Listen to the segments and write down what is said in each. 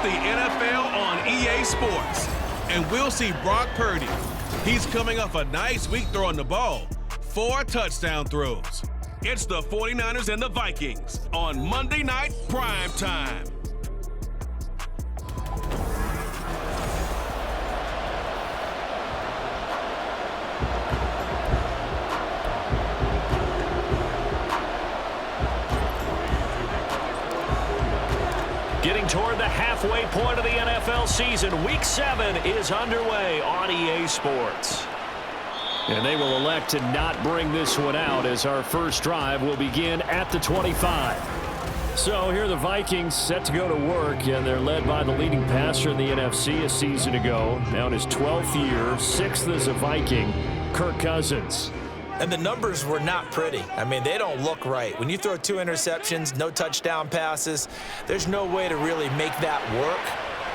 It's the NFL on EA Sports, and we'll see Brock Purdy. He's coming off a nice week throwing the ball. 4 touchdown throws. It's the 49ers and the Vikings on Monday Night Prime Time. Getting toward the halfway point of the NFL season, Week 7 is underway on EA Sports. And they will elect to not bring this one out as our first drive will begin at the 25. So here are the Vikings set to go to work, and they're led by the leading passer in the NFC a season ago. Now in his 12th year, 6th as a Viking, Kirk Cousins. And the numbers were not pretty. I mean, they don't look right. When you throw 2 interceptions, no touchdown passes, there's no way to really make that work.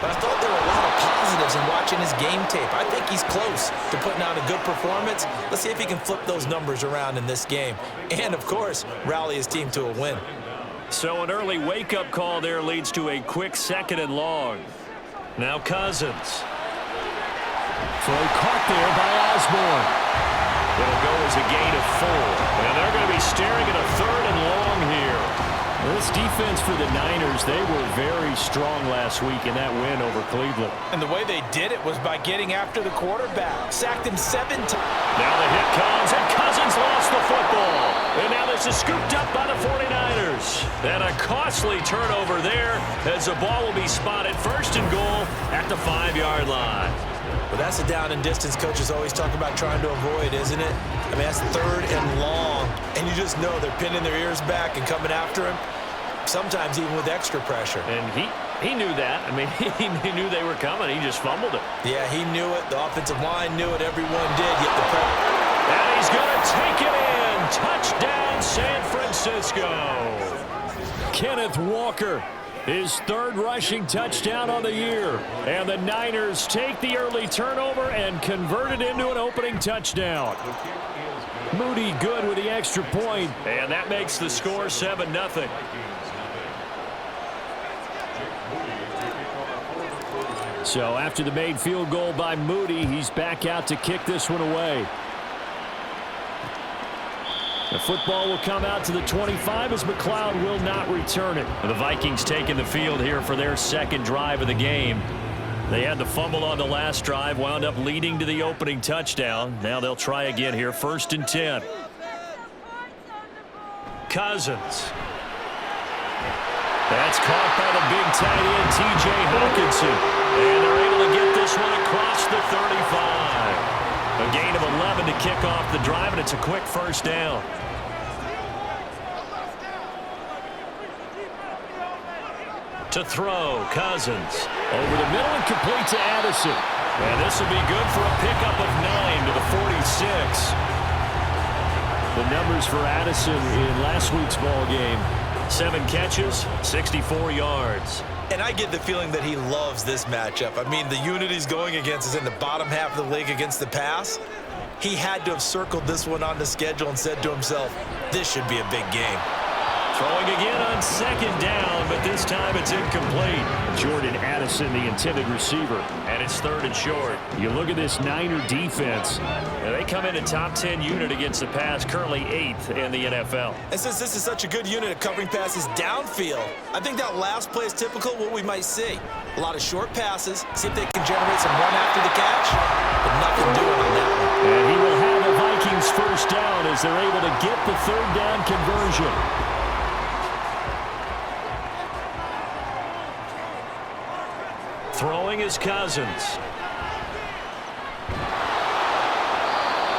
But I thought there were a lot of positives in watching his game tape. I think he's close to putting out a good performance. Let's see if he can flip those numbers around in this game. And, of course, rally his team to a win. So an early wake-up call there leads to a quick 2nd and long. Now Cousins. Throw caught there by Osborne. It'll go as a gain of 4. And they're going to be staring at a 3rd and long here. This defense for the Niners, they were very strong last week in that win over Cleveland. And the way they did it was by getting after the quarterback. Sacked him 7 times. Now the hit comes, and Cousins lost the football. And now this is scooped up by the 49ers. And a costly turnover there as the ball will be spotted 1st and goal at the 5-yard line. Well, that's a down and distance coaches always talk about trying to avoid, isn't it? I mean, that's 3rd and long, and you just know they're pinning their ears back and coming after him, sometimes even with extra pressure. And he knew that. I mean, he knew they were coming. He just fumbled it. Yeah, he knew it. The offensive line knew it. Everyone did. Yet the and he's going to take it in. Touchdown, San Francisco. Kenneth Walker. His 3rd rushing touchdown on the year. And the Niners take the early turnover and convert it into an opening touchdown. Moody good with the extra point. And that makes the score 7-0. So after the made field goal by Moody, he's back out to kick this one away. The football will come out to the 25 as McLeod will not return it. The Vikings taking the field here for their 2nd drive of the game. They had the fumble on the last drive, wound up leading to the opening touchdown. Now they'll try again here, 1st and 10. Cousins. That's caught by the big tight end, T.J. Hawkinson. And they're able to get this one across the 35. A gain of 11 to kick off the drive, and it's a quick 1st down. To throw, Cousins. Over the middle and complete to Addison. And this will be good for a pickup of 9 to the 46. The numbers for Addison in last week's ball game. 7 catches, 64 yards. And I get the feeling that he loves this matchup. I mean, the unit he's going against is in the bottom half of the league against the pass. He had to have circled this one on the schedule and said to himself, this should be a big game. Throwing again on 2nd down, but this time it's incomplete. Jordan Addison, the intended receiver. And it's 3rd and short. You look at this Niner defense. Now they come in a top 10 unit against the pass, currently 8th in the NFL. And since this is such a good unit at covering passes downfield, I think that last play is typical of what we might see. A lot of short passes, see if they can generate some run after the catch, but nothing doing on that one. And he will have the Vikings 1st down as they're able to get the 3rd down conversion. Throwing is Cousins.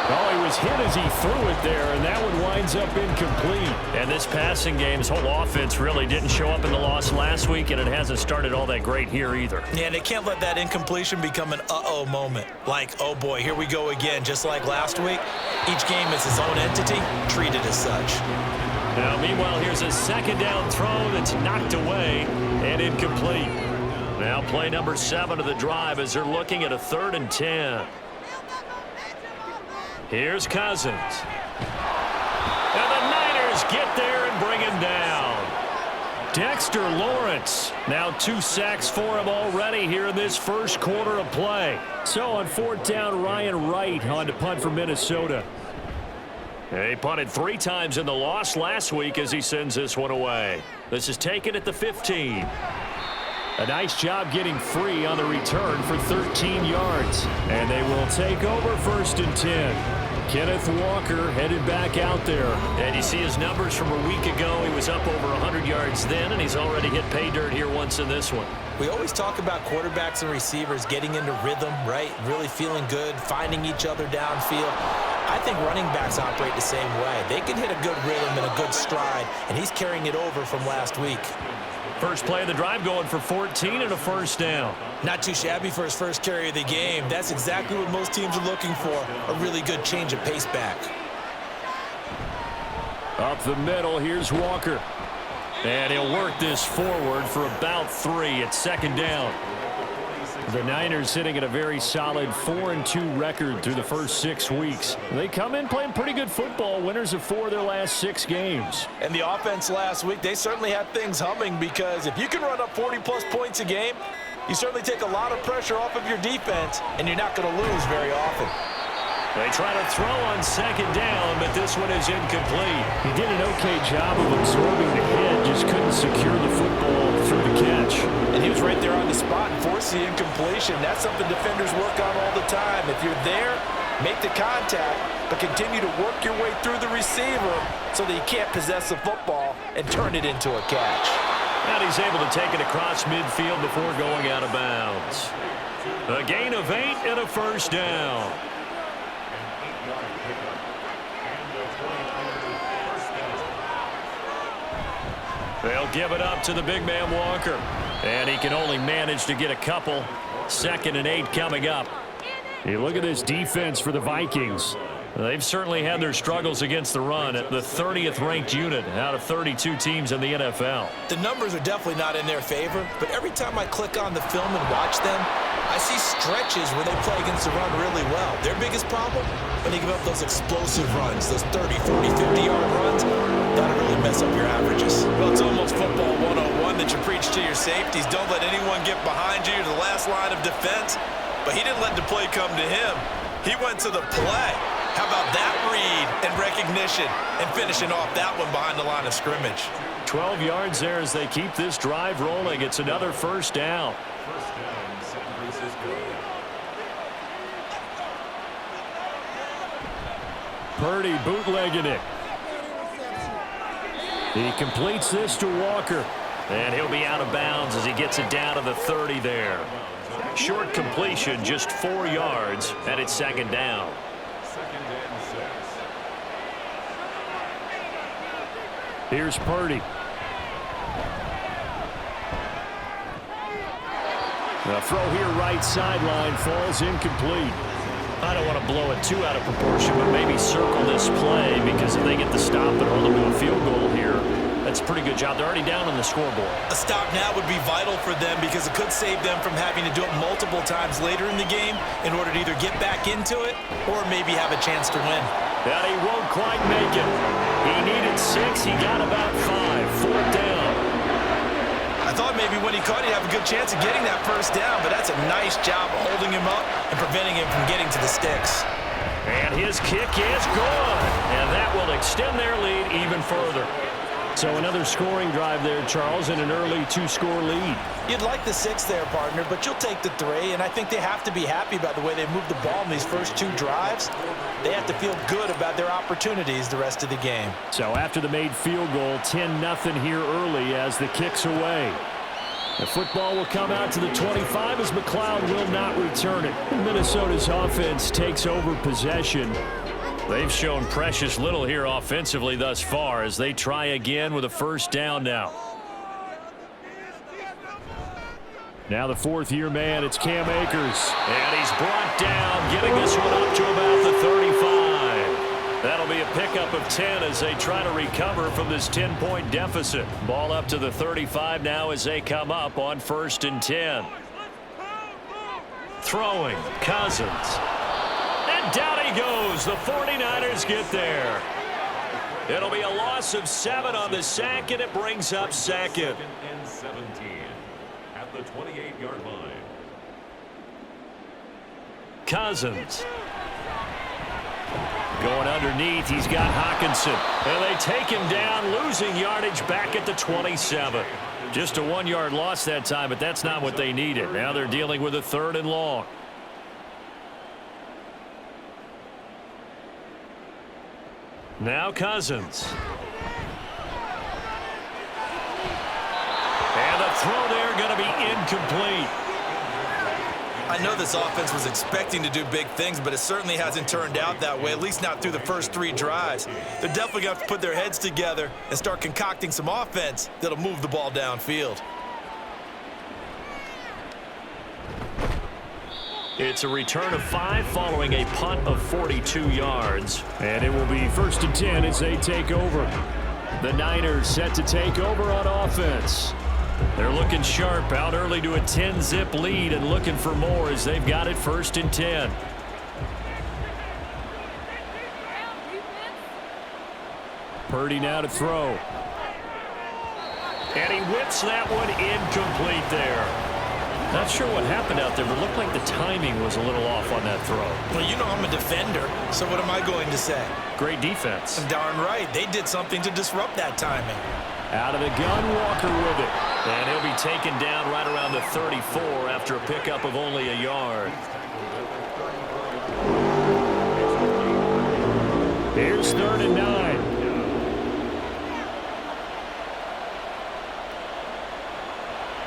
Oh, he was hit as he threw it there, and that one winds up incomplete. And this passing game, his whole offense really didn't show up in the loss last week, and it hasn't started all that great here either. Yeah, and they can't let that incompletion become an uh-oh moment. Like, oh boy, here we go again, just like last week. Each game is its own entity, treated as such. Now, meanwhile, here's a 2nd down throw that's knocked away and incomplete. Now play number 7 of the drive as they're looking at a 3rd and 10. Here's Cousins. And the Niners get there and bring him down. Dexter Lawrence. Now 2 sacks for him already here in this first quarter of play. So on 4th down, Ryan Wright on to punt for Minnesota. He punted 3 times in the loss last week as he sends this one away. This is taken at the 15. A nice job getting free on the return for 13 yards. And they will take over 1st and 10. Kenneth Walker headed back out there. And you see his numbers from a week ago. He was up over 100 yards then, and he's already hit pay dirt here once in this one. We always talk about quarterbacks and receivers getting into rhythm, right? Really feeling good, finding each other downfield. I think running backs operate the same way. They can hit a good rhythm and a good stride, and he's carrying it over from last week. First play of the drive going for 14 and a 1st down. Not too shabby for his first carry of the game. That's exactly what most teams are looking for, a really good change of pace back. Up the middle, here's Walker. And he'll work this forward for about 3 at 2nd down. The Niners sitting at a very solid 4-2 record through the first 6 weeks. They come in playing pretty good football, winners of 4 of their last 6 games. And the offense last week, they certainly had things humming, because if you can run up 40-plus points a game, you certainly take a lot of pressure off of your defense, and you're not going to lose very often. They try to throw on 2nd down, but this one is incomplete. He did an okay job of absorbing the hit, just couldn't secure the football through the catch. And he was right there on the spot and forced the incompletion. That's something defenders work on all the time. If you're there, make the contact, but continue to work your way through the receiver so that you can't possess the football and turn it into a catch. And he's able to take it across midfield before going out of bounds. A gain of 8 and a 1st down. They'll give it up to the big man Walker. And he can only manage to get a couple. 2nd and 8 coming up. You look at this defense for the Vikings. They've certainly had their struggles against the run at the 30th ranked unit out of 32 teams in the NFL. The numbers are definitely not in their favor, but every time I click on the film and watch them, I see stretches where they play against the run really well. Their biggest problem, when they give up those explosive runs, those 30, 40, 50-yard runs, that'll really mess up your averages. Well, it's almost football 101 that you preach to your safeties. Don't let anyone get behind you to the last line of defense. But he didn't let the play come to him. He went to the play. How about that read and recognition and finishing off that one behind the line of scrimmage? 12 yards there as they keep this drive rolling. It's another 1st down. Purdy bootlegging it. He completes this to Walker. And he'll be out of bounds as he gets it down to the 30 there. Short completion, just 4 yards, and it's 2nd down. Here's Purdy. The throw here right sideline falls incomplete. I don't want to blow it too out of proportion, but maybe circle this play, because if they get the stop and hold them to a field goal here, that's a pretty good job. They're already down on the scoreboard. A stop now would be vital for them, because it could save them from having to do it multiple times later in the game in order to either get back into it or maybe have a chance to win. And he won't quite make it. He needed 6. He got about 5. 4th down. I thought maybe when he caught it, he'd have a good chance of getting that 1st down, but that's a nice job of holding him up and preventing him from getting to the sticks. And his kick is good. And that will extend their lead even further. So another scoring drive there, Charles, and an early 2-score lead. You'd like the 6 there, partner, but you'll take the 3, and I think they have to be happy about the way they moved the ball in these first 2 drives. They have to feel good about their opportunities the rest of the game. So after the made field goal, 10-0 here early as the kick's away. The football will come out to the 25 as McLeod will not return it. Minnesota's offense takes over possession. They've shown precious little here offensively thus far as they try again with a 1st down now. Now the 4th-year man, it's Cam Akers. And he's brought down, getting this one up to about the 35. That'll be a pickup of 10 as they try to recover from this 10-point deficit. Ball up to the 35 now as they come up on 1st and 10. Throwing, Cousins. And down he goes. The 49ers get there. It'll be a loss of 7 on the sack, and it brings up second. And 17 at the 28-yard line. Cousins. Going underneath, he's got Hockenson. And they take him down, losing yardage back at the 27. Just a 1-yard loss that time, but that's not what they needed. Now they're dealing with a 3rd and long. Now Cousins. And the throw there going to be incomplete. I know this offense was expecting to do big things, but it certainly hasn't turned out that way, at least not through the first 3 drives. They're definitely going to have to put their heads together and start concocting some offense that'll move the ball downfield. It's a return of 5 following a punt of 42 yards. And it will be 1st and 10 as they take over. The Niners set to take over on offense. They're looking sharp, out early to a 10-zip lead and looking for more as they've got it 1st and 10. Purdy now to throw. And he whips that one incomplete there. Not sure what happened out there, but it looked like the timing was a little off on that throw. Well, you know I'm a defender, so what am I going to say? Great defense. Darn right. They did something to disrupt that timing. Out of the gun, Walker with it. And he'll be taken down right around the 34 after a pickup of only a yard. Here's 3rd and 9.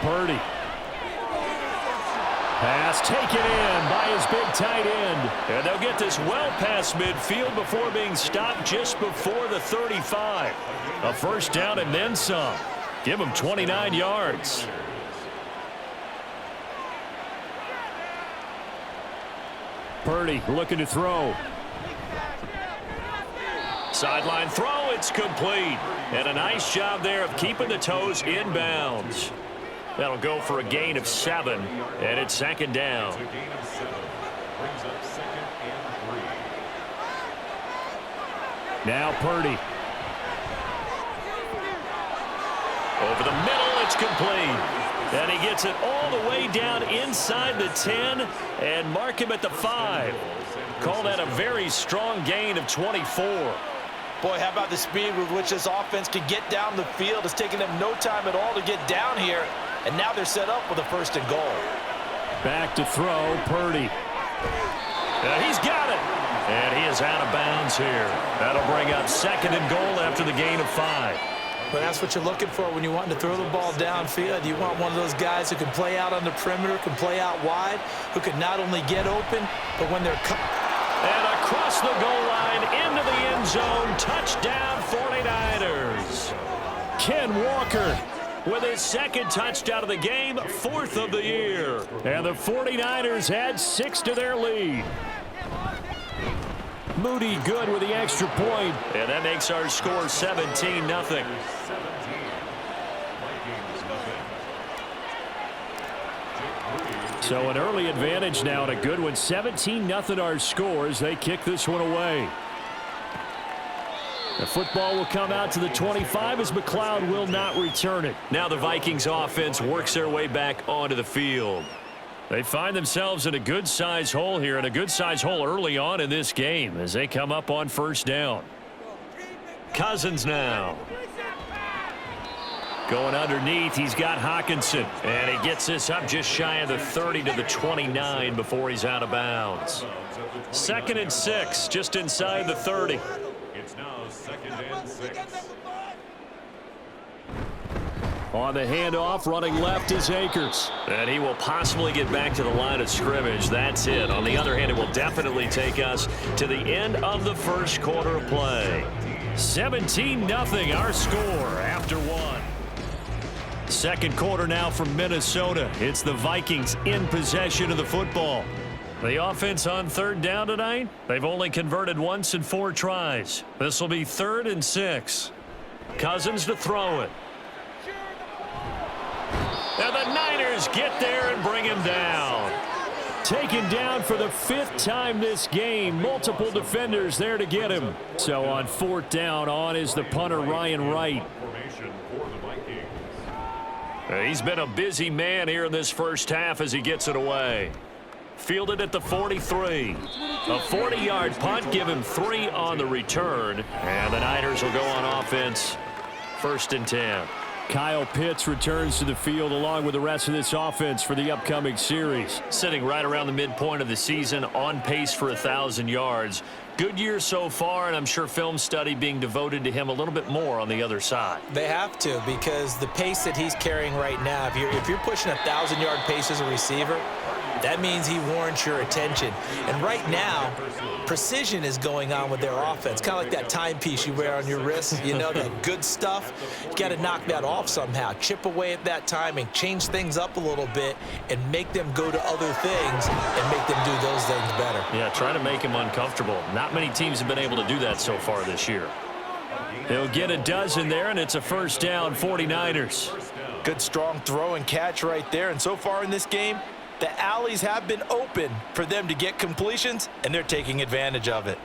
Purdy. Pass taken in by his big tight end. And they'll get this well past midfield before being stopped just before the 35. A 1st down and then some. Give him 29 yards. Purdy looking to throw. Sideline throw, it's complete. And a nice job there of keeping the toes inbounds. That'll go for a gain of 7, and it's 2nd down. A gain of 7 brings up 2nd and 3. Now Purdy. Over the middle, it's complete. And he gets it all the way down inside the 10 and mark him at the 5. Call that a very strong gain of 24. Boy, how about the speed with which this offense can get down the field? It's taken them no time at all to get down here. And now they're set up with a 1st and goal. Back to throw, Purdy. He's got it. And he is out of bounds here. That'll bring up 2nd and goal after the gain of 5. But that's what you're looking for when you want to throw the ball downfield. You want one of those guys who can play out on the perimeter, can play out wide, who can not only get open, but when they're cut. And across the goal line, into the end zone, touchdown 49ers. Ken Walker with his 2nd touchdown of the game, 4th of the year. And the 49ers add 6 to their lead. Moody good with the extra point. And that makes our score 17-0. So an early advantage now and a good one. 17-0 our score as they kick this one away. The football will come out to the 25 as McLeod will not return it. Now the Vikings offense works their way back onto the field. They find themselves in a good-sized hole here, and a good-sized hole early on in this game as they come up on 1st down. Cousins now. Going underneath, he's got Hockenson. And he gets this up just shy of the 30 to the 29 before he's out of bounds. 2nd and 6, just inside the 30. It's now 2nd and 6. On the handoff, running left is Akers. And he will possibly get back to the line of scrimmage. That's it. On the other hand, it will definitely take us to the end of the 1st quarter of play. 17-0 our score after 1. 2nd quarter now from Minnesota. It's the Vikings in possession of the football. The offense on 3rd down tonight, they've only converted once in 4 tries. This will be 3rd and 6. Cousins to throw it. And the Niners get there and bring him down. taken down for the 5th time this game. Multiple defenders there to get him. So on 4th down, on is the punter, Ryan Wright. He's been a busy man here in this first half as he gets it away. Fielded at the 43. A 40-yard punt, give him 3 on the return. And the Niners will go on offense, 1st and 10. Kyle Pitts returns to the field along with the rest of this offense for the upcoming series. Sitting right around the midpoint of the season, on pace for 1,000 yards. Good year so far, and I'm sure film study being devoted to him a little bit more on the other side. They have to, because the pace that he's carrying right now, if you're pushing 1,000-yard pace as a receiver, that means he warrants your attention. And right now, precision is going on with their offense. Kind of like that timepiece you wear on your wrist, you know, that good stuff. You got to knock that off somehow. Chip away at that timing, change things up a little bit, and make them go to other things and make them do those things better. Yeah, try to make him uncomfortable. Not many teams have been able to do that so far this year. They'll get a dozen there, and it's a 1st down, 49ers. Good, strong throw and catch right there. And so far in this game, the alleys have been open for them to get completions, and they're taking advantage of it.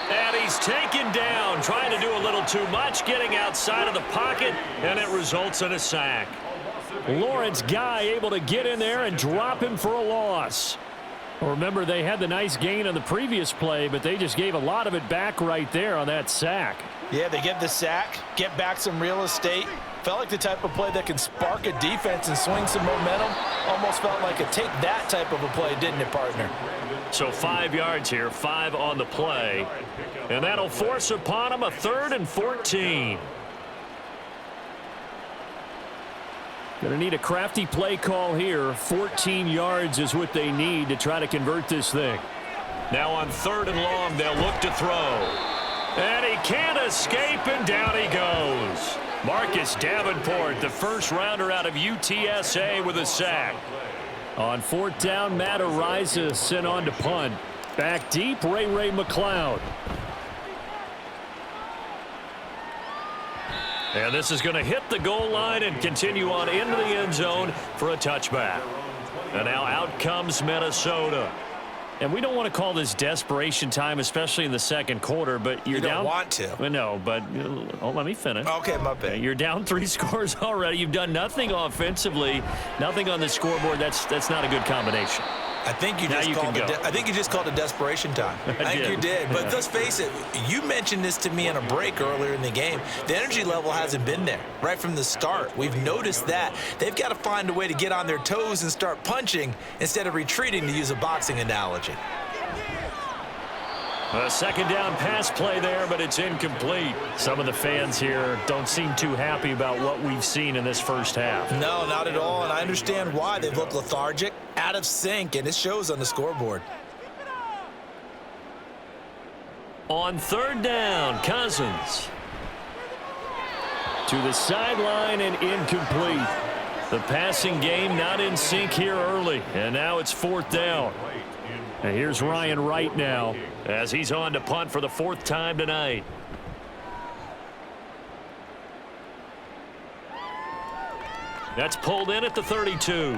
And he's taken down, trying to do a little too much, getting outside of the pocket, and it results in a sack. Lawrence Guy able to get in there and drop him for a loss. Remember, they had the nice gain on the previous play, but they just gave a lot of it back right there on that sack. Yeah, they get the sack, get back some real estate. Felt like the type of play that can spark a defense and swing some momentum. Almost felt like a take that type of a play, didn't it, partner? So 5 yards here, 5 on the play. And that'll force upon him a 3rd and 14. Going to need a crafty play call here. 14 yards is what they need to try to convert this thing. Now on 3rd and long, they'll look to throw. And he can't escape, and down he goes. Marcus Davenport, the first rounder out of UTSA, with a sack. On 4th down, Matt Ariza sent on to punt. Back deep, Ray McLeod. And this is going to hit the goal line and continue on into the end zone for a touchback. And now out comes Minnesota. And we don't want to call this desperation time, especially in the 2nd quarter, but you're down. You don't want to. Well, no, but let me finish. Okay, my bad. You're down 3 scores already. You've done nothing offensively, nothing on the scoreboard. That's not a good combination. I think you just called it desperation time. I think you did. But let's face it, you mentioned this to me in a break earlier in the game. The energy level hasn't been there right from the start. We've noticed that. They've got to find a way to get on their toes and start punching instead of retreating, to use a boxing analogy. A 2nd down pass play there, but it's incomplete. Some of the fans here don't seem too happy about what we've seen in this first half. No, not at all, and I understand why. They've looked lethargic, out of sync, and it shows on the scoreboard. On 3rd down, Cousins. To the sideline and incomplete. The passing game not in sync here early, and now it's 4th down. And here's Ryan Wright now as he's on to punt for the 4th time tonight. That's pulled in at the 32.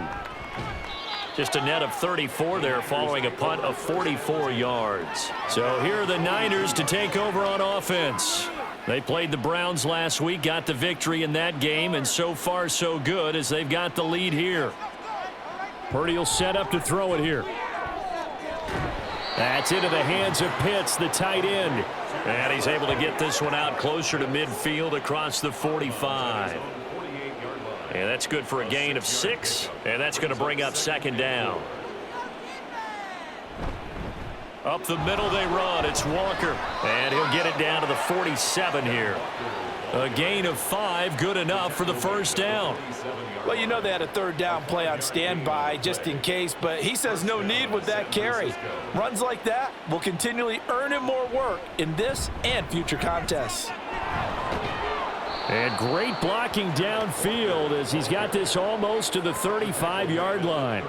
Just a net of 34 there following a punt of 44 yards. So here are the Niners to take over on offense. They played the Browns last week, got the victory in that game, and so far so good as they've got the lead here. Purdy will set up to throw it here. That's into the hands of Pitts, the tight end. And he's able to get this one out closer to midfield across the 45. And that's good for a gain of 6, and that's going to bring up 2nd down. Up the middle they run. It's Walker, and he'll get it down to the 47 here. A gain of 5, good enough for the 1st down. Well, you know they had a 3rd down play on standby just in case, but he says no need with that carry. Runs like that will continually earn him more work in this and future contests. And great blocking downfield as he's got this almost to the 35-yard line.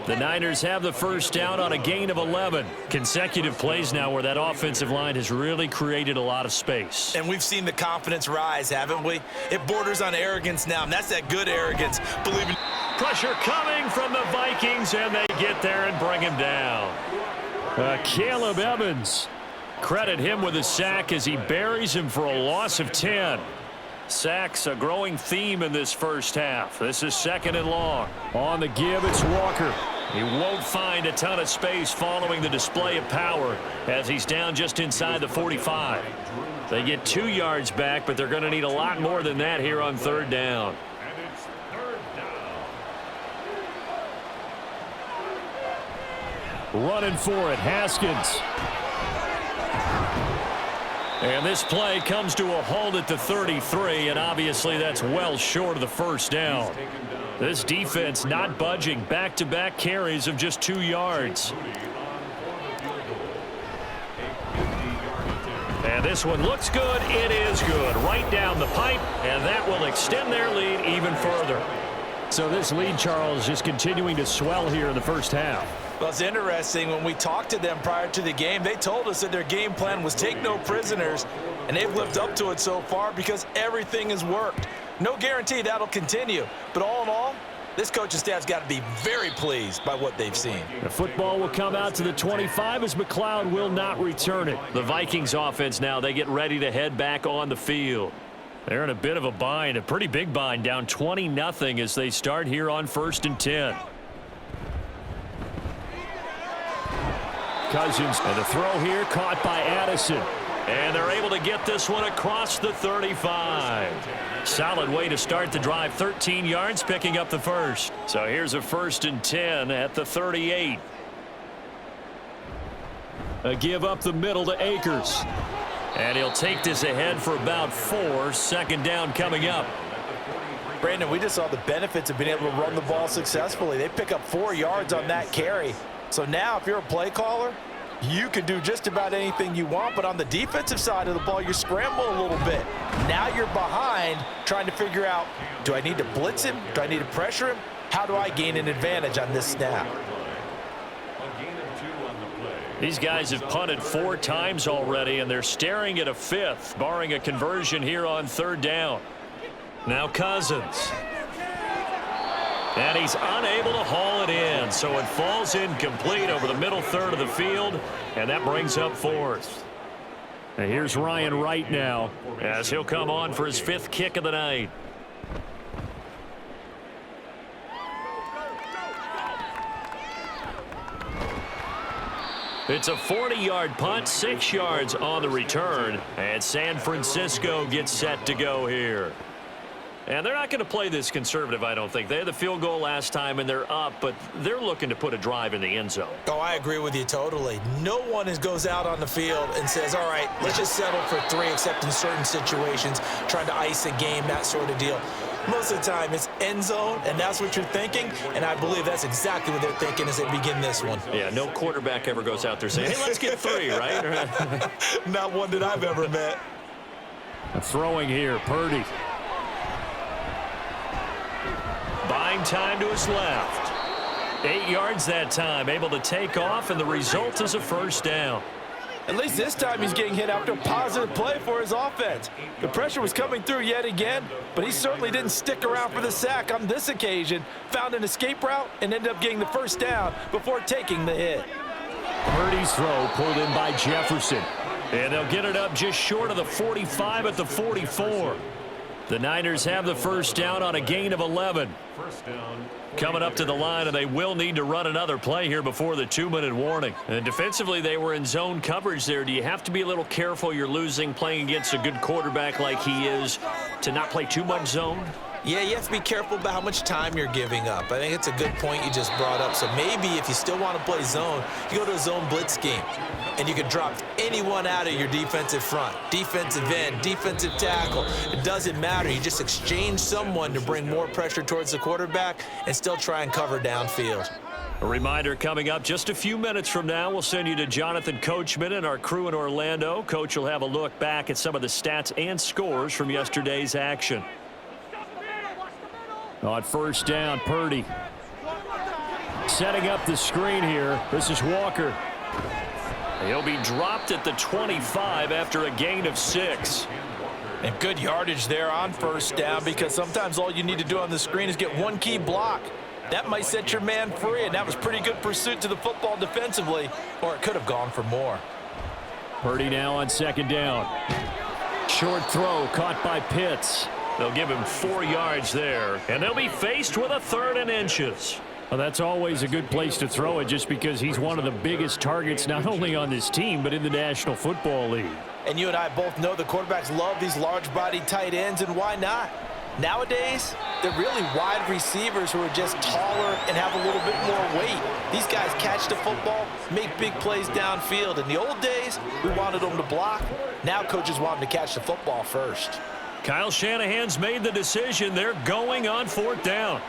The Niners have the first down on a gain of 11. Consecutive plays now where that offensive line has really created a lot of space. And we've seen the confidence rise, haven't we? It borders on arrogance now, and that's that good arrogance. Believing. Pressure coming from the Vikings, and they get there and bring him down. Caleb Evans. Credit him with a sack as he buries him for a loss of 10. Sacks a growing theme in this first half. This is 2nd and long. On the give, it's Walker. He won't find a ton of space following the display of power as he's down just inside the 45. They get 2 yards back, but they're going to need a lot more than that here on 3rd down. And it's 3rd down. Running for it, Haskins. And this play comes to a halt at the 33, and obviously that's well short of the first down. This defense not budging, back-to-back carries of just 2 yards. And this one looks good. It is good. Right down the pipe, and that will extend their lead even further. So this lead, Charles, just continuing to swell here in the first half. Well, it's interesting. When we talked to them prior to the game, they told us that their game plan was take no prisoners, and they've lived up to it so far because everything has worked. No guarantee that'll continue, but all in all, this coaching staff's got to be very pleased by what they've seen. The football will come out to the 25 as McLeod will not return it. The Vikings offense now, they get ready to head back on the field. They're in a bit of a bind, a pretty big bind, down 20-0 as they start here on 1st and 10. Cousins, and the throw here caught by Addison. And they're able to get this one across the 35. Solid way to start the drive, 13 yards, picking up the first. So here's a 1st and 10 at the 38. A give up the middle to Akers. And he'll take this ahead for about 4. 2nd down coming up. Brandon, we just saw the benefits of being able to run the ball successfully. They pick up 4 yards on that carry. So now if you're a play caller, you can do just about anything you want, but on the defensive side of the ball, you're scrambling a little bit. Now you're behind trying to figure out, do I need to blitz him? Do I need to pressure him? How do I gain an advantage on this snap? These guys have punted 4 times already, and they're staring at a 5th, barring a conversion here on 3rd down. Now Cousins. And he's unable to haul it in, so it falls incomplete over the middle 3rd of the field, and that brings up 4th. And here's Ryan Wright now as he'll come on for his 5th kick of the night. It's a 40-yard punt, 6 yards on the return, and San Francisco gets set to go here. And they're not going to play this conservative, I don't think. They had the field goal last time, and they're up, but they're looking to put a drive in the end zone. Oh, I agree with you totally. No one goes out on the field and says, all right, let's just settle for 3, except in certain situations, trying to ice a game, that sort of deal. Most of the time, it's end zone, and that's what you're thinking, and I believe that's exactly what they're thinking as they begin this one. Yeah, no quarterback ever goes out there saying, hey, let's get 3, right? Not one that I've ever met. Throwing here, Purdy. Buying time to his left. 8 yards that time, able to take off, and the result is a 1st down. At least this time he's getting hit after a positive play for his offense. The pressure was coming through yet again, but he certainly didn't stick around for the sack on this occasion. Found an escape route and ended up getting the 1st down before taking the hit. Purdy's throw pulled in by Jefferson. And they'll get it up just short of the 45 at the 44. The Niners have the 1st down on a gain of 11. Coming up to the line, and they will need to run another play here before the 2-minute warning. And defensively, they were in zone coverage there. Do you have to be a little careful? You're losing, playing against a good quarterback like he is, to not play too much zone? Yeah, you have to be careful about how much time you're giving up. I think it's a good point you just brought up. So maybe if you still want to play zone, you go to a zone blitz scheme, and you can drop anyone out of your defensive front, defensive end, defensive tackle. It doesn't matter. You just exchange someone to bring more pressure towards the quarterback and still try and cover downfield. A reminder coming up just a few minutes from now, we'll send you to Jonathan Coachman and our crew in Orlando. Coach will have a look back at some of the stats and scores from yesterday's action. On first down, Purdy. Setting up the screen here. This is Walker. He'll be dropped at the 25 after a gain of 6. And good yardage there on first down, because sometimes all you need to do on the screen is get one key block. That might set your man free, and that was pretty good pursuit to the football defensively, or it could have gone for more. Purdy now on second down. Short throw caught by Pitts. They'll give him 4 yards there, and they'll be faced with a 3rd and inches. Well, that's always a good place to throw it, just because he's one of the biggest targets not only on this team but in the National Football League. And you and I both know the quarterbacks love these large-bodied tight ends, and why not? Nowadays, they're really wide receivers who are just taller and have a little bit more weight. These guys catch the football, make big plays downfield. In the old days, we wanted them to block. Now coaches want them to catch the football first. Kyle Shanahan's made the decision. They're going on 4th down.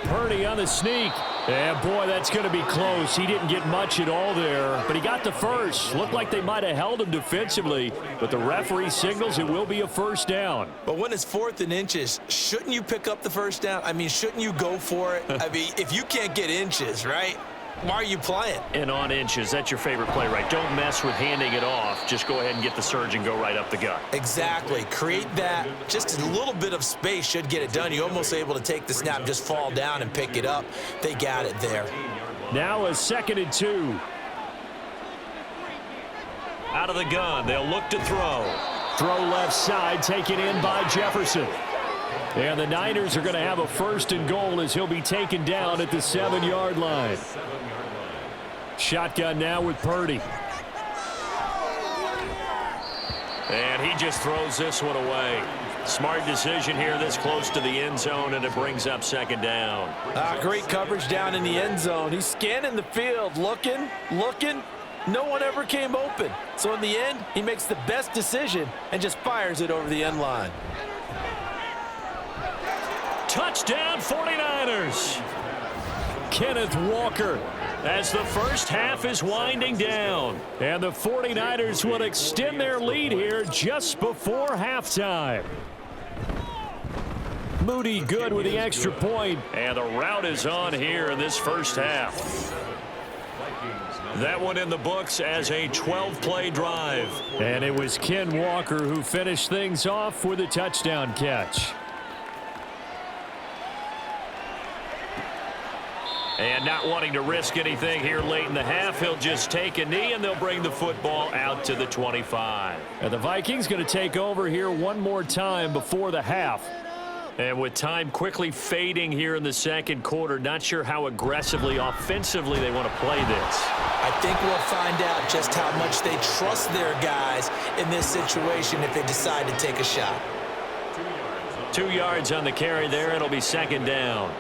Purdy on the sneak. And boy, that's going to be close. He didn't get much at all there, but he got the first. Looked like they might have held him defensively, but the referee signals it will be a first down. But when it's 4th and inches, shouldn't you pick up the first down? I mean, shouldn't you go for it? I mean, if you can't get inches, right? Why are you playing? And on inches, that's your favorite play, right? Don't mess with handing it off. Just go ahead and get the surge and go right up the gut. Exactly. Create that. Just a little bit of space should get it done. You're almost able to take the snap and just fall down and pick it up. They got it there. Now a 2nd and 2. Out of the gun, they'll look to throw. Throw left side, taken in by Jefferson. And the Niners are going to have a 1st and goal as he'll be taken down at the 7-yard line. Shotgun now with Purdy. And he just throws this one away. Smart decision here this close to the end zone, and it brings up 2nd down. Great coverage down in the end zone. He's scanning the field, looking. No one ever came open. So in the end, he makes the best decision and just fires it over the end line. Touchdown 49ers. Kenneth Walker. As the first half is winding down. And the 49ers will extend their lead here just before halftime. Moody good with the extra point. And the route is on here in this first half. That one in the books as a 12-play drive. And it was Ken Walker who finished things off with a touchdown catch. And not wanting to risk anything here late in the half, he'll just take a knee, and they'll bring the football out to the 25. And the Vikings going to take over here one more time before the half. And with time quickly fading here in the 2nd quarter, not sure how aggressively, offensively they want to play this. I think we'll find out just how much they trust their guys in this situation if they decide to take a shot. 2 yards on the carry there. It'll be 2nd down.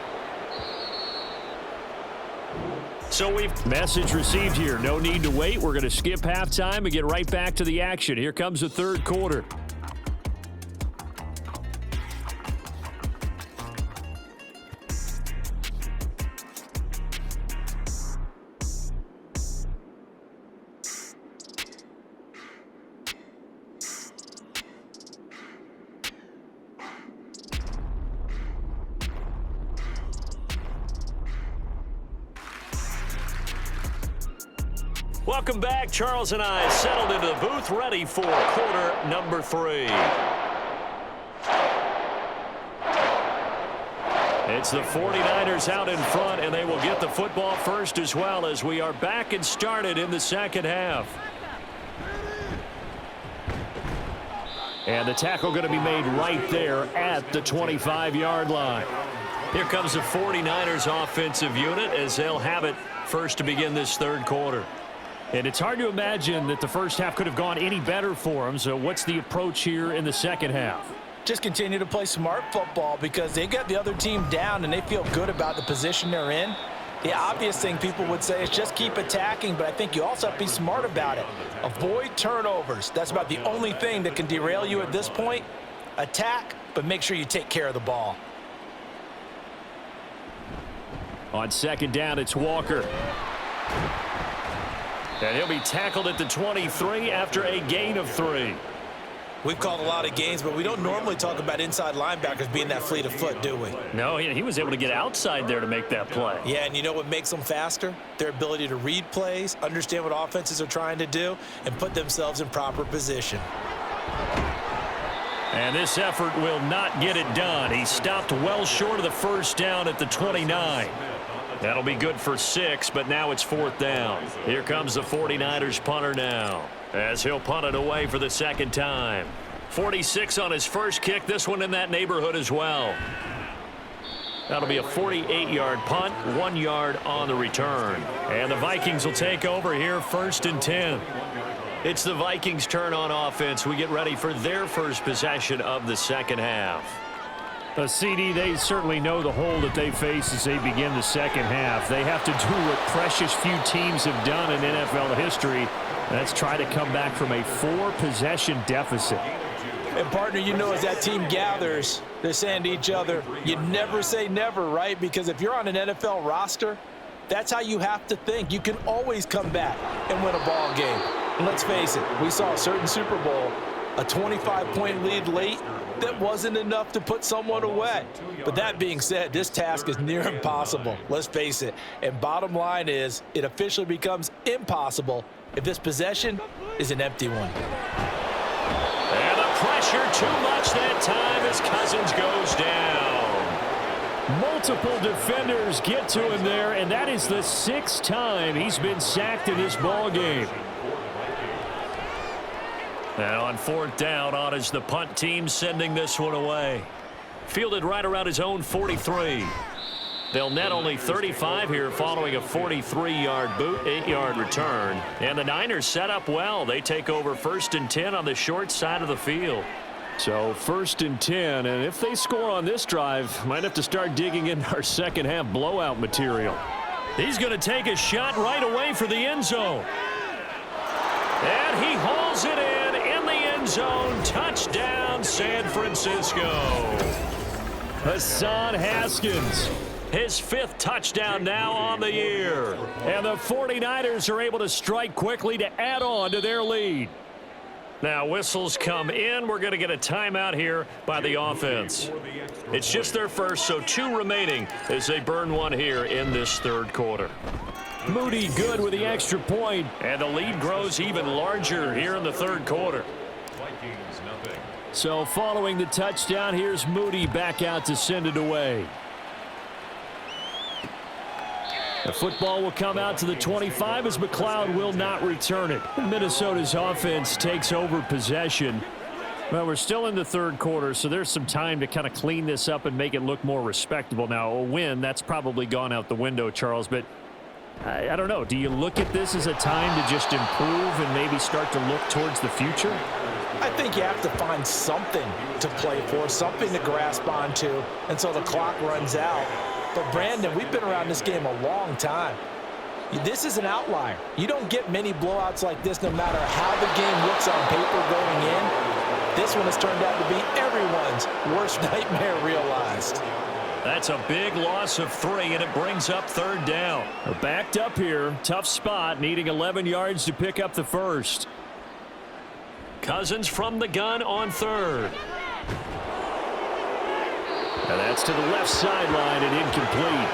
So message received here. No need to wait. We're going to skip halftime and get right back to the action. Here comes the 3rd quarter. Welcome back. Charles and I settled into the booth, ready for quarter number 3. It's the 49ers out in front, and they will get the football first as well as we are back and started in the 2nd half. And the tackle going to be made right there at the 25-yard line. Here comes the 49ers offensive unit as they'll have it first to begin this 3rd quarter. And it's hard to imagine that the first half could have gone any better for them. So what's the approach here in the 2nd half? Just continue to play smart football because they got the other team down and they feel good about the position they're in. The obvious thing people would say is just keep attacking, but I think you also have to be smart about it. Avoid turnovers. That's about the only thing that can derail you at this point. Attack, but make sure you take care of the ball. On second down, it's Walker. And he'll be tackled at the 23 after a gain of 3. We've called a lot of games, but we don't normally talk about inside linebackers being that fleet of foot, do we? No, he was able to get outside there to make that play. Yeah, and you know what makes them faster? Their ability to read plays, understand what offenses are trying to do, and put themselves in proper position. And this effort will not get it done. He stopped well short of the first down at the 29. That'll be good for 6, but now it's 4th down. Here comes the 49ers punter now, as he'll punt it away for the second time. 46 on his first kick, this one in that neighborhood as well. That'll be a 48-yard punt, 1 yard on the return. And the Vikings will take over here, 1st and 10. It's the Vikings' turn on offense. We get ready for their first possession of the second half. CD, they certainly know the hole that they face as they begin the second half. They have to do what precious few teams have done in NFL history. That's try to come back from a 4-possession deficit. And, partner, you know as that team gathers, they're saying to each other, you never say never, right? Because if you're on an NFL roster, that's how you have to think. You can always come back and win a ball game. And let's face it, we saw a certain Super Bowl, a 25-point lead late, that wasn't enough to put someone away. But that being said, this task is near impossible. Let's face it. And bottom line is, it officially becomes impossible if this possession is an empty one. And the pressure too much that time as Cousins goes down. Multiple defenders get to him there, and that is the 6th time he's been sacked in this ball game. And on 4th down, on is the punt team sending this one away. Fielded right around his own 43. They'll net only 35 here following a 43-yard boot, 8-yard return. And the Niners set up well. They take over 1st and 10 on the short side of the field. So 1st and 10, and if they score on this drive, might have to start digging in our second half blowout material. He's going to take a shot right away for the end zone. And he hauls it in the end zone. Touchdown, San Francisco. Hassan Haskins, his 5th touchdown now on the year. And the 49ers are able to strike quickly to add on to their lead. Now whistles come in. We're going to get a timeout here by the offense. It's just their first, so 2 remaining as they burn one here in this 3rd quarter. Moody good with the extra point, and the lead grows even larger here in the 3rd quarter. So following the touchdown, here's Moody back out to send it away. The football will come out to the 25 as McLeod will not return it. Minnesota's offense takes over possession. Well, we're still in the 3rd quarter, so there's some time to kind of clean this up and make it look more respectable. Now, a win, that's probably gone out the window, Charles, but I don't know. Do you look at this as a time to just improve and maybe start to look towards the future? I think you have to find something to play for, something to grasp onto until the clock runs out. But, Brandon, we've been around this game a long time. This is an outlier. You don't get many blowouts like this no matter how the game looks on paper going in. This one has turned out to be everyone's worst nightmare realized. That's a big loss of 3, and it brings up 3rd down. They're backed up here. Tough spot, needing 11 yards to pick up the 1st. Cousins from the gun on 3rd. And that's to the left sideline and incomplete.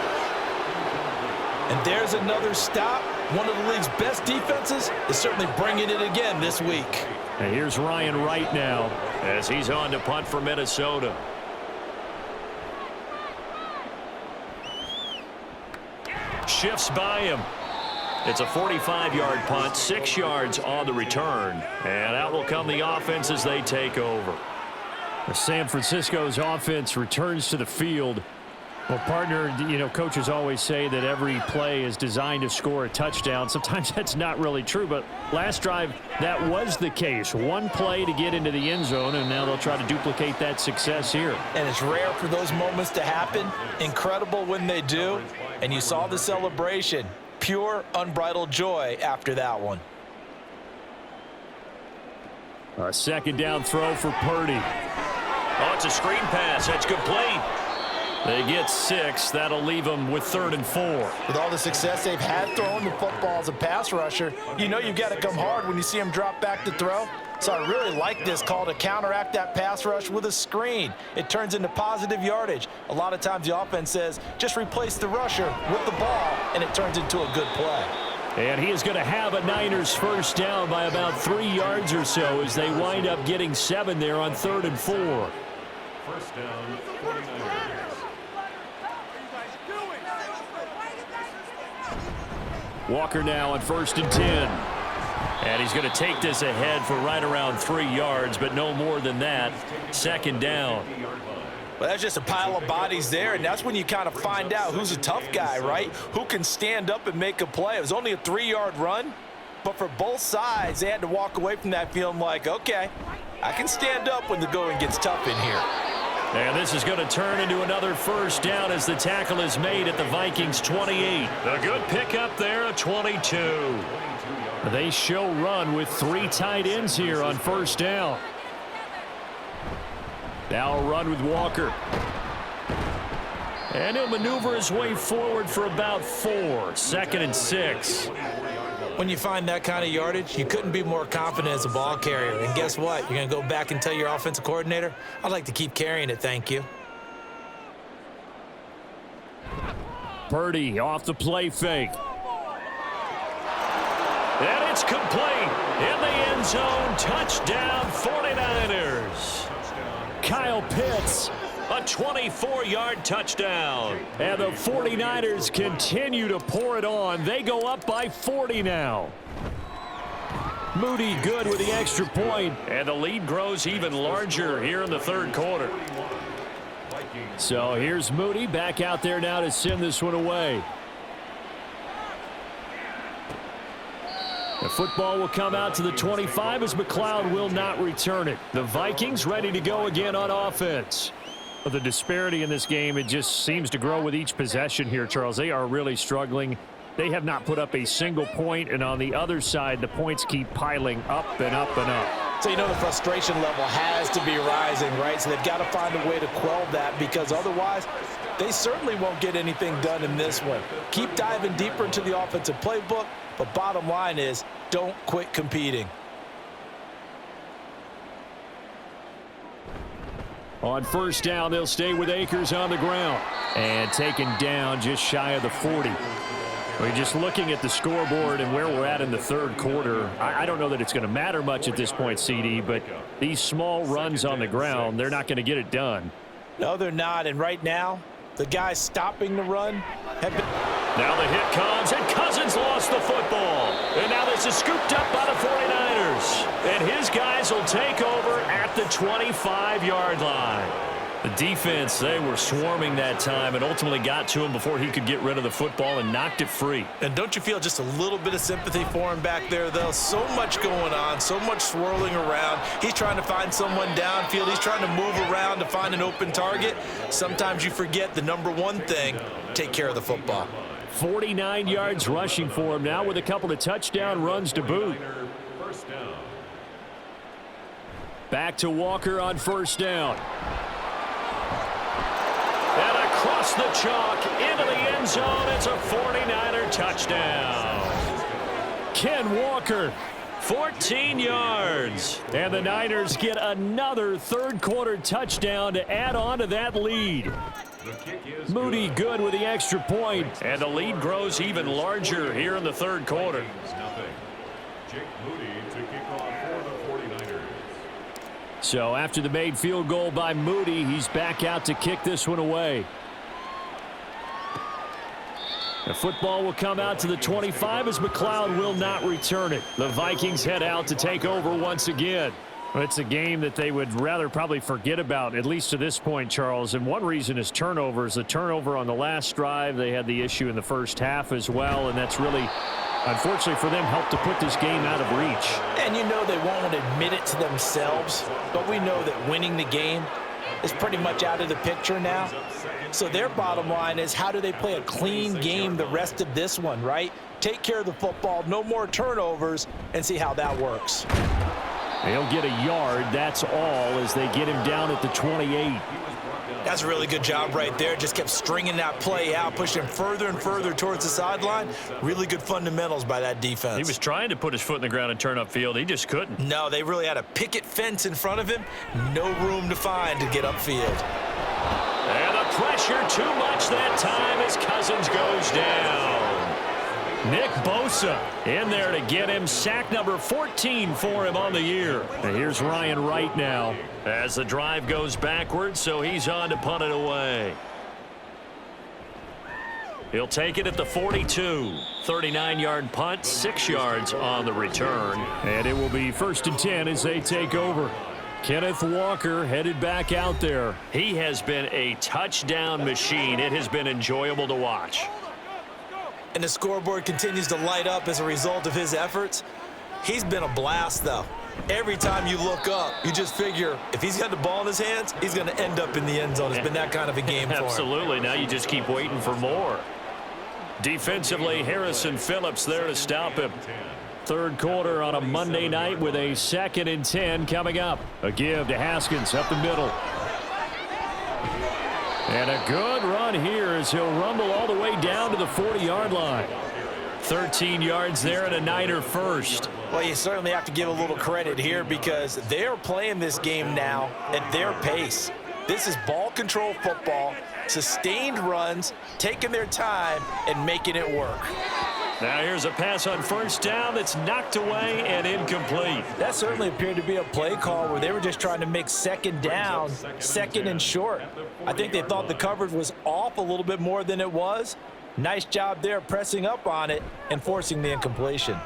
And there's another stop. One of the league's best defenses is certainly bringing it again this week. And here's Ryan Wright now as he's on to punt for Minnesota. Shifts by him. It's a 45-yard punt, 6 yards on the return. And out will come the offense as they take over. San Francisco's offense returns to the field. Well, partner, you know, coaches always say that every play is designed to score a touchdown. Sometimes that's not really true, but last drive, that was the case. One play to get into the end zone, and now they'll try to duplicate that success here. And it's rare for those moments to happen. Incredible when they do. And you saw the celebration. Pure, unbridled joy after that one. A 2nd down throw for Purdy. Oh, it's a screen pass. That's complete. They get 6. That'll leave them with 3rd and 4. With all the success they've had throwing the football as a pass rusher, you know you've got to come hard when you see them drop back to throw. So I really like this call to counteract that pass rush with a screen. It turns into positive yardage. A lot of times the offense says, just replace the rusher with the ball, and it turns into a good play. And he is going to have a Niners first down by about 3 yards or so as they wind up getting 7 there on 3rd and 4. First down, 49ers. Walker now on 1st and 10. And he's going to take this ahead for right around 3 yards, but no more than that. 2nd down. Well, that's just a pile of bodies there, and that's when you kind of find out who's a tough guy, right? Who can stand up and make a play. It was only a 3-yard run, but for both sides, they had to walk away from that feeling like, okay, I can stand up when the going gets tough in here. And this is going to turn into another first down as the tackle is made at the Vikings 28. A good pickup there, a 22. They show run with 3 tight ends here on first down. Now a run with Walker. And he'll maneuver his way forward for about 4. 2nd and 6. When you find that kind of yardage, you couldn't be more confident as a ball carrier. And guess what? You're going to go back and tell your offensive coordinator, I'd like to keep carrying it, thank you. Purdy off the play fake. And it's complete. In the end zone, touchdown 49ers. Kyle Pitts, a 24-yard touchdown. And the 49ers continue to pour it on. They go up by 40 now. Moody good with the extra point. And the lead grows even larger here in the 3rd quarter. So here's Moody back out there now to send this one away. The football will come out to the 25 as McLeod will not return it. The Vikings ready to go again on offense. But the disparity in this game, it just seems to grow with each possession here, Charles. They are really struggling. They have not put up a single point, and on the other side, the points keep piling up and up and up. So you know the frustration level has to be rising, right? So they've got to find a way to quell that, because otherwise they certainly won't get anything done in this one. Keep diving deeper into the offensive playbook, but bottom line is don't quit competing. On first down, they'll stay with Akers on the ground. And taken down just shy of the 40. We're just looking at the scoreboard and where we're at in the 3rd quarter. I don't know that it's going to matter much at this point, CD, but these small runs on the ground, they're not going to get it done. No, they're not. And right now, the guys stopping the run have been... Now the hit comes, and Cousins lost the football. And now this is scooped up by the 49ers. And his guys will take over at the 25-yard line. The defense, they were swarming that time and ultimately got to him before he could get rid of the football and knocked it free. And don't you feel just a little bit of sympathy for him back there, though? So much going on, so much swirling around. He's trying to find someone downfield. He's trying to move around to find an open target. Sometimes you forget the number one thing, take care of the football. 49 yards rushing for him now with a couple of touchdown runs to boot. Back to Walker on first down. And across the chalk into the end zone, it's a 49er touchdown. Ken Walker, 14 yards. And the Niners get another 3rd quarter touchdown to add on to that lead. Moody good with the extra point. And the lead grows even larger here in the 3rd quarter. So after the made field goal by Moody, he's back out to kick this one away. The football will come out to the 25 as McLeod will not return it. The Vikings head out to take over once again. Well, it's a game that they would rather probably forget about, at least to this point, Charles. And one reason is turnovers. The turnover on the last drive, they had the issue in the first half as well, and that's really, unfortunately for them, helped to put this game out of reach. And you know they won't admit it to themselves, but we know that winning the game is pretty much out of the picture now. So their bottom line is, how do they play a clean game the rest of this one, right? Take care of the football, no more turnovers, and see how that works. They'll get a yard, that's all, as they get him down at the 28. That's a really good job right there. Just kept stringing that play out, pushing him further and further towards the sideline. Really good fundamentals by that defense. He was trying to put his foot in the ground and turn upfield. He just couldn't. No, they really had a picket fence in front of him. No room to find to get upfield. And the pressure too much that time as Cousins goes down. Nick Bosa in there to get him. Sack number 14 for him on the year. And here's Ryan Wright now as the drive goes backwards, so he's on to punt it away. He'll take it at the 42. 39-yard punt, 6 yards on the return. And it will be 1st and 10 as they take over. Kenneth Walker headed back out there. He has been a touchdown machine. It has been enjoyable to watch. And the scoreboard continues to light up as a result of his efforts. He's been a blast, though. Every time you look up, you just figure if he's got the ball in his hands, he's going to end up in the end zone. It's been that kind of a game for him. Absolutely. Now you just keep waiting for more. Defensively, Harrison Phillips there to stop him. Third quarter on a Monday night with a 2nd and 10 coming up. A give to Haskins up the middle. And a good run here as he'll rumble all the way down to the 40-yard line. 13 yards there and a Niner first. Well, you certainly have to give a little credit here because they're playing this game now at their pace. This is ball control football, sustained runs, taking their time and making it work. Now here's a pass on 1st down that's knocked away and incomplete. That certainly appeared to be a play call where they were just trying to make 2nd down, 2nd and short. I think they thought the coverage was off a little bit more than it was. Nice job there pressing up on it and forcing the incompletion.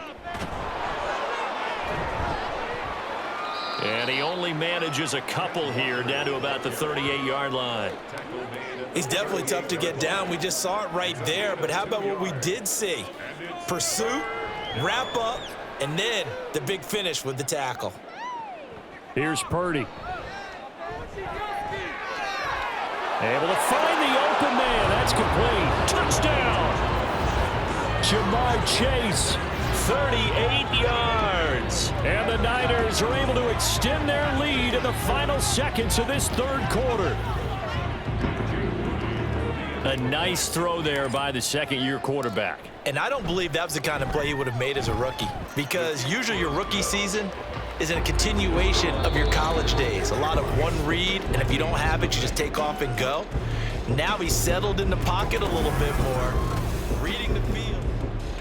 And he only manages a couple here down to about the 38-yard line. He's definitely tough to get down. We just saw it right there. But how about what we did see? Pursuit, wrap up, and then the big finish with the tackle. Here's Purdy. Able to find the open man. That's complete. Touchdown. Jamar Chase, 38 yards. And the Niners are able to extend their lead in the final seconds of this third quarter. A nice throw there by the second-year quarterback. And I don't believe that was the kind of play he would have made as a rookie, because usually your rookie season is a continuation of your college days. A lot of one read, and if you don't have it, you just take off and go. Now he's settled in the pocket a little bit more, reading the field.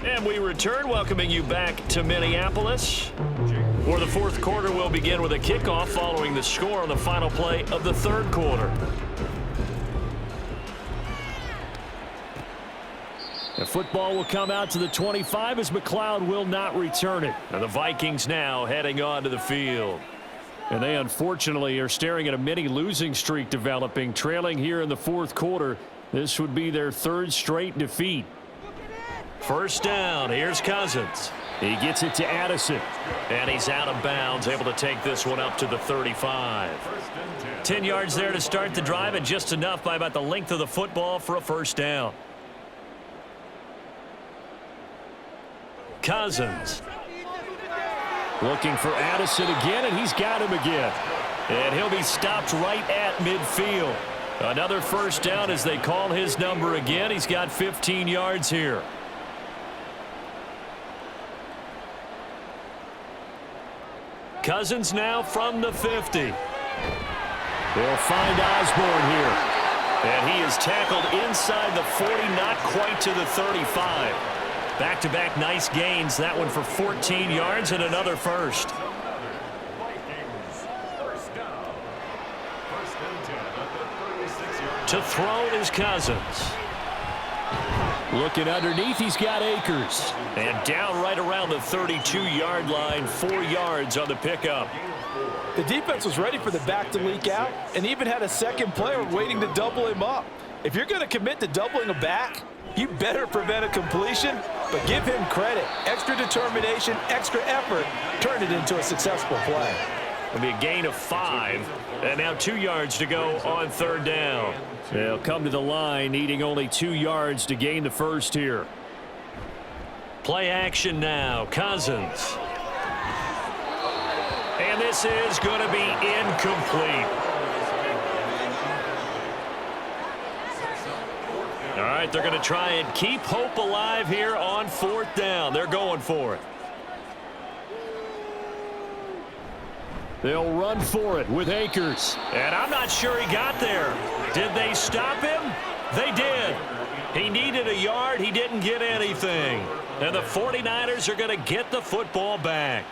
And we return, welcoming you back to Minneapolis, where the fourth quarter will begin with a kickoff following the score on the final play of the third quarter. The football will come out to the 25 as McLeod will not return it. And the Vikings now heading onto the field. And they unfortunately are staring at a mini losing streak developing, trailing here in the fourth quarter. This would be their 3rd straight defeat. 1st down, here's Cousins. He gets it to Addison. And he's out of bounds, able to take this one up to the 35. 10 yards there to start the drive, and just enough by about the length of the football for a 1st down. Cousins looking for Addison again, and he's got him again. And he'll be stopped right at midfield. Another 1st down as they call his number again. He's got 15 yards here. Cousins now from the 50. They'll find Osborne here. And he is tackled inside the 40, not quite to the 35. Back-to-back nice gains. That one for 14 yards and another 1st. To throw is Cousins. Looking underneath, he's got Akers. And down right around the 32-yard line, 4 yards on the pickup. The defense was ready for the back to leak out and even had a second player waiting to double him up. If you're going to commit to doubling a back, you better prevent a completion, but give him credit. Extra determination, extra effort, turned it into a successful play. It'll be a gain of 5, and now 2 yards to go on 3rd down. They'll come to the line, needing only 2 yards to gain the 1st here. Play action now, Cousins. And this is going to be incomplete. All right, they're going to try and keep hope alive here on 4th down. They're going for it. They'll run for it with Akers. And I'm not sure he got there. Did they stop him? They did. He needed a yard. He didn't get anything. And the 49ers are going to get the football back.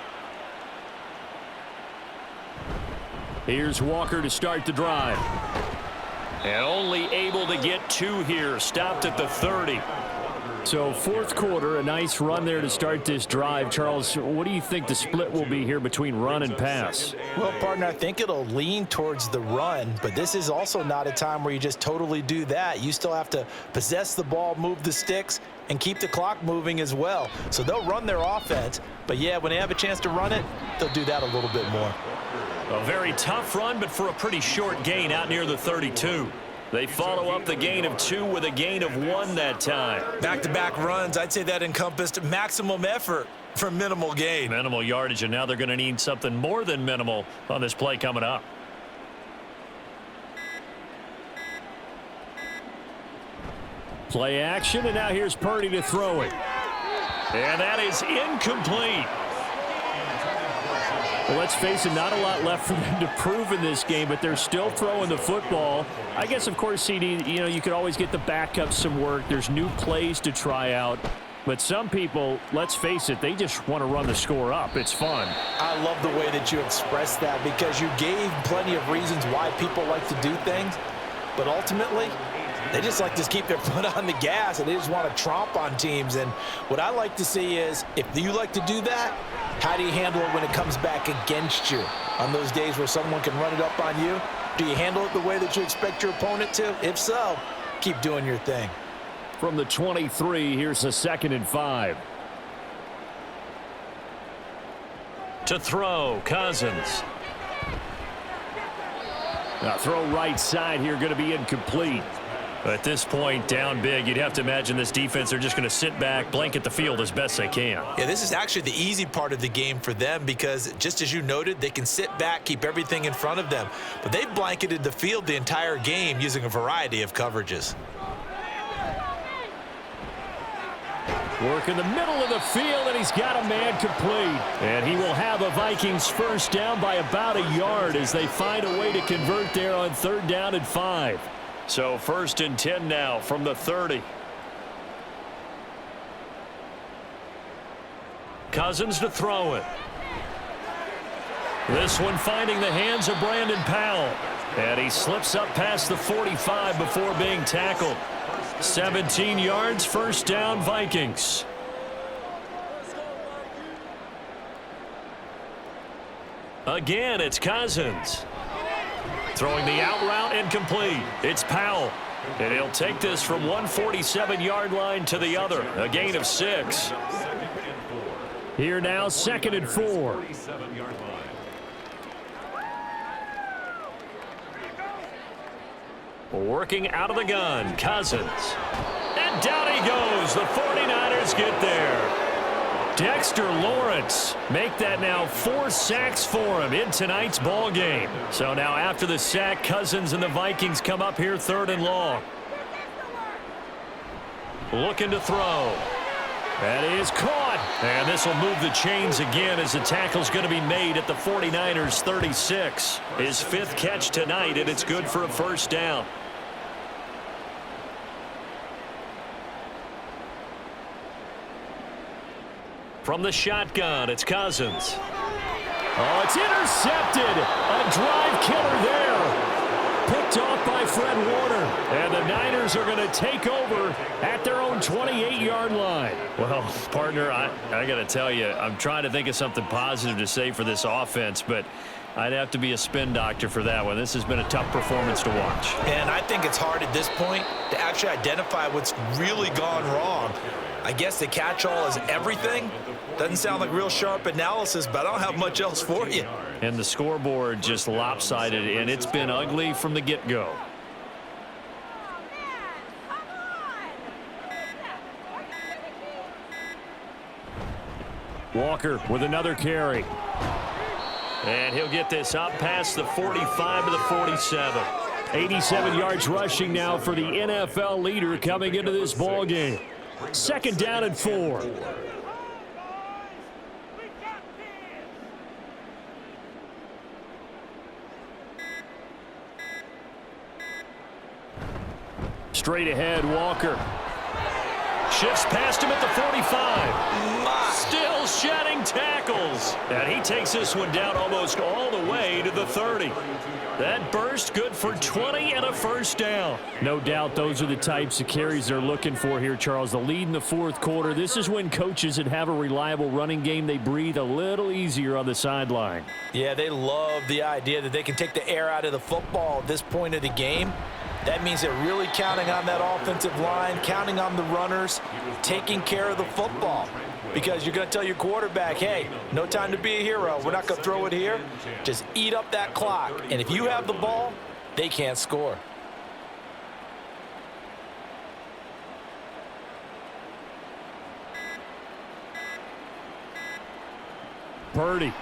Here's Walker to start the drive. And only able to get 2 here. Stopped at the 30. So 4th quarter, a nice run there to start this drive. Charles, what do you think the split will be here between run and pass? Well, partner, I think it'll lean towards the run, but this is also not a time where you just totally do that. You still have to possess the ball, move the sticks, and keep the clock moving as well. So they'll run their offense, but yeah, when they have a chance to run it, they'll do that a little bit more. A very tough run, but for a pretty short gain out near the 32. They follow up the gain of 2 with a gain of 1 that time. Back-to-back runs, I'd say that encompassed maximum effort for minimal gain. Minimal yardage, and now they're going to need something more than minimal on this play coming up. Play action, and now here's Purdy to throw it. And that is incomplete. Well, let's face it, not a lot left for them to prove in this game, but they're still throwing the football. I guess, of course, CD, you could always get the backups some work. There's new plays to try out. But some people, let's face it, they just want to run the score up. It's fun. I love the way that you expressed that because you gave plenty of reasons why people like to do things. But ultimately, they just like to keep their foot on the gas, and they just want to tromp on teams. And what I like to see is, if you like to do that, how do you handle it when it comes back against you? On those days where someone can run it up on you, do you handle it the way that you expect your opponent to? If so, keep doing your thing. From the 23, here's a 2nd and 5. To throw, Cousins. Now throw right side here, going to be incomplete. At this point, down big, you'd have to imagine this defense are just going to sit back, blanket the field as best they can. Yeah, this is actually the easy part of the game for them because, just as you noted, they can sit back, keep everything in front of them. But they've blanketed the field the entire game using a variety of coverages. Work in the middle of the field, and he's got a man complete. And he will have a Vikings first down by about a yard as they find a way to convert there on 3rd down and 5. So 1st and 10 now from the 30. Cousins to throw it. This one finding the hands of Brandon Powell. And he slips up past the 45 before being tackled. 17 yards, 1st down, Vikings. Again, it's Cousins. Throwing the out route incomplete. It's Powell. And he'll take this from 147-yard line to the other. A gain of 6. Here now, 2nd and 4. Working out of the gun, Cousins. And down he goes. The 49ers get there. Dexter Lawrence make that now 4 sacks for him in tonight's ball game. So now after the sack, Cousins and the Vikings come up here 3rd and long. Looking to throw. That is caught. And this will move the chains again as the tackle's going to be made at the 49ers 36. His 5th catch tonight, and it's good for a 1st down. From the shotgun, it's Cousins. Oh, it's intercepted. A drive killer there. Picked off by Fred Warner. And the Niners are going to take over at their own 28-yard line. Well, partner, I got to tell you, I'm trying to think of something positive to say for this offense, but I'd have to be a spin doctor for that one. This has been a tough performance to watch. And I think it's hard at this point to actually identify what's really gone wrong. I guess the catch-all is everything. Doesn't sound like real sharp analysis, but I don't have much else for you. And the scoreboard just lopsided, and it's been ugly from the get-go. Walker with another carry. And he'll get this up past the 45 to the 47. 87 yards rushing now for the NFL leader coming into this ball game. Second down and 4. Straight ahead, Walker. Shifts past him at the 45. Still shedding tackles. And he takes this one down almost all the way to the 30. That burst good for 20 and a first down. No doubt those are the types of carries they're looking for here, Charles. The lead in the fourth quarter. This is when coaches that have a reliable running game, they breathe a little easier on the sideline. Yeah, they love the idea that they can take the air out of the football at this point of the game. That means they're really counting on that offensive line, counting on the runners, taking care of the football. Because you're going to tell your quarterback, hey, no time to be a hero. We're not going to throw it here. Just eat up that clock. And if you have the ball, they can't score. Purdy.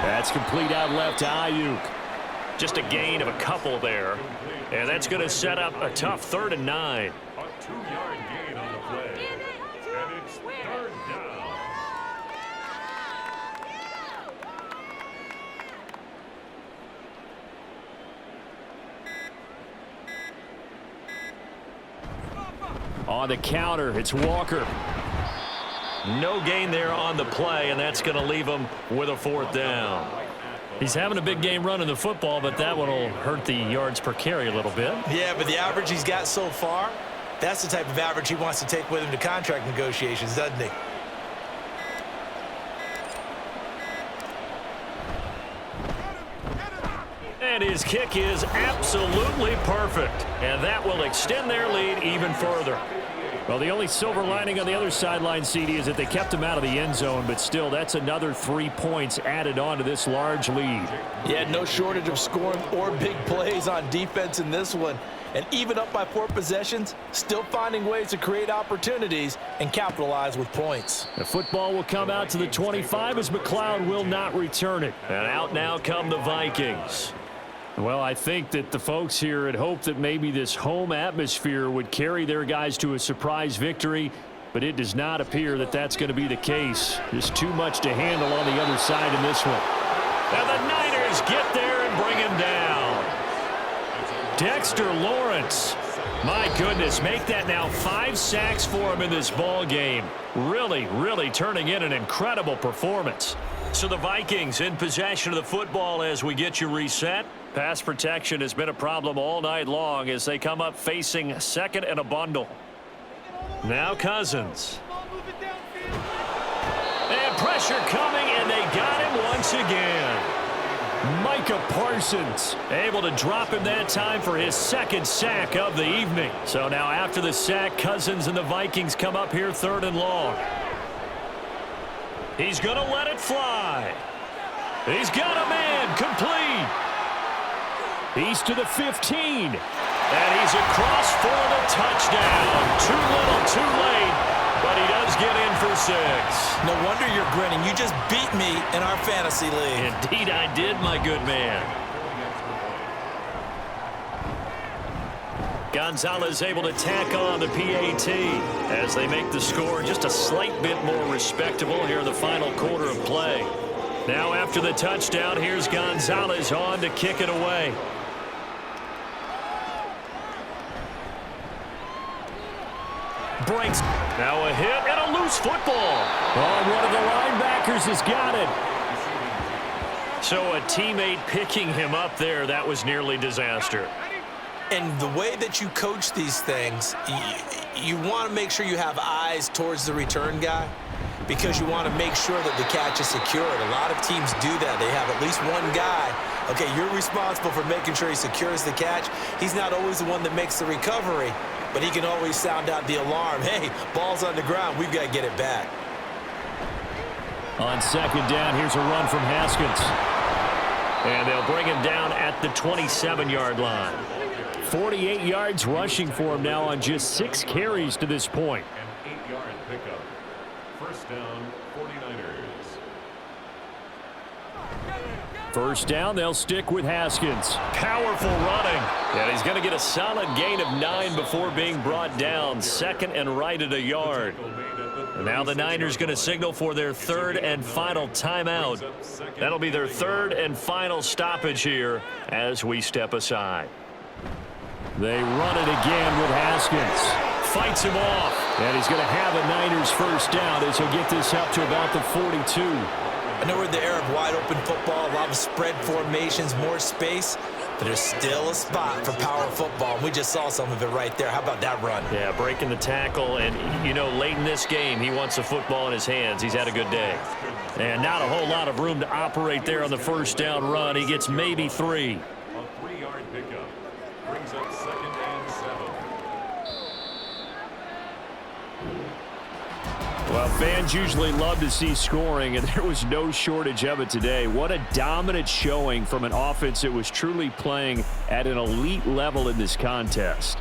That's complete out left to Ayuk. Just a gain of a couple there. And that's going to set up a tough 3rd and 9. A 2-yard gain on the play. And it's 3rd down. On the counter, it's Walker. No gain there on the play, and that's going to leave him with a 4th down. He's having a big game running the football, but that one will hurt the yards per carry a little bit. Yeah, but the average he's got so far, that's the type of average he wants to take with him to contract negotiations, doesn't he? And his kick is absolutely perfect. And that will extend their lead even further. Well, the only silver lining on the other sideline, CD, is that they kept him out of the end zone, but still, that's another 3 points added on to this large lead. Yeah, no shortage of scoring or big plays on defense in this one. And even up by 4 possessions, still finding ways to create opportunities and capitalize with points. The football will come out to the 25 as McLeod will not return it. And out now come the Vikings. Well, I think that the folks here had hoped that maybe this home atmosphere would carry their guys to a surprise victory, but it does not appear that that's going to be the case. There's too much to handle on the other side in this one. And the Niners get there and bring him down. Dexter Lawrence. My goodness, make that now 5 sacks for him in this ball game. Really, really turning in an incredible performance. So the Vikings in possession of the football as we get you reset. Pass protection has been a problem all night long as they come up facing 2nd and a bundle. Now Cousins. And pressure coming, and they got him once again. Micah Parsons able to drop him that time for his 2nd sack of the evening. So now after the sack, Cousins and the Vikings come up here 3rd and long. He's going to let it fly. He's got a man complete. He's to the 15. And he's across for the touchdown. Too little, too late, but he does get in for 6. No wonder you're grinning. You just beat me in our fantasy league. Indeed I did, my good man. Gonzalez able to tack on the PAT as they make the score just a slight bit more respectable here in the final quarter of play. Now after the touchdown, here's Gonzalez on to kick it away. Breaks. Now a hit and a loose football. Oh, one of the linebackers has got it. So a teammate picking him up there, that was nearly disaster. And the way that you coach these things, you want to make sure you have eyes towards the return guy because you want to make sure that the catch is secured. A lot of teams do that. They have at least one guy. Okay, you're responsible for making sure he secures the catch. He's not always the one that makes the recovery, but he can always sound out the alarm. Hey, ball's on the ground. We've got to get it back. On 2nd down, here's a run from Haskins. And they'll bring him down at the 27-yard line. 48 yards rushing for him now on just 6 carries to this point. An 8-yard pickup. First down, 49ers. First down, they'll stick with Haskins. Powerful running. And he's going to get a solid gain of 9 before being brought down. Second and right at a yard. And now the Niners going to signal for their third and final timeout. That'll be their third and final stoppage here as we step aside. They run it again with Haskins. Fights him off. And he's going to have a Niners first down as he'll get this up to about the 42. I know we're in the era of wide-open football, a lot of spread formations, more space, but there's still a spot for power football, and we just saw some of it right there. How about that run? Yeah, breaking the tackle, and, you know, late in this game, he wants the football in his hands. He's had a good day. And not a whole lot of room to operate there on the first down run. He gets maybe 3. A 3-yard pickup brings up 2nd and 7. Well, fans usually love to see scoring, and there was no shortage of it today. What a dominant showing from an offense that was truly playing at an elite level in this contest.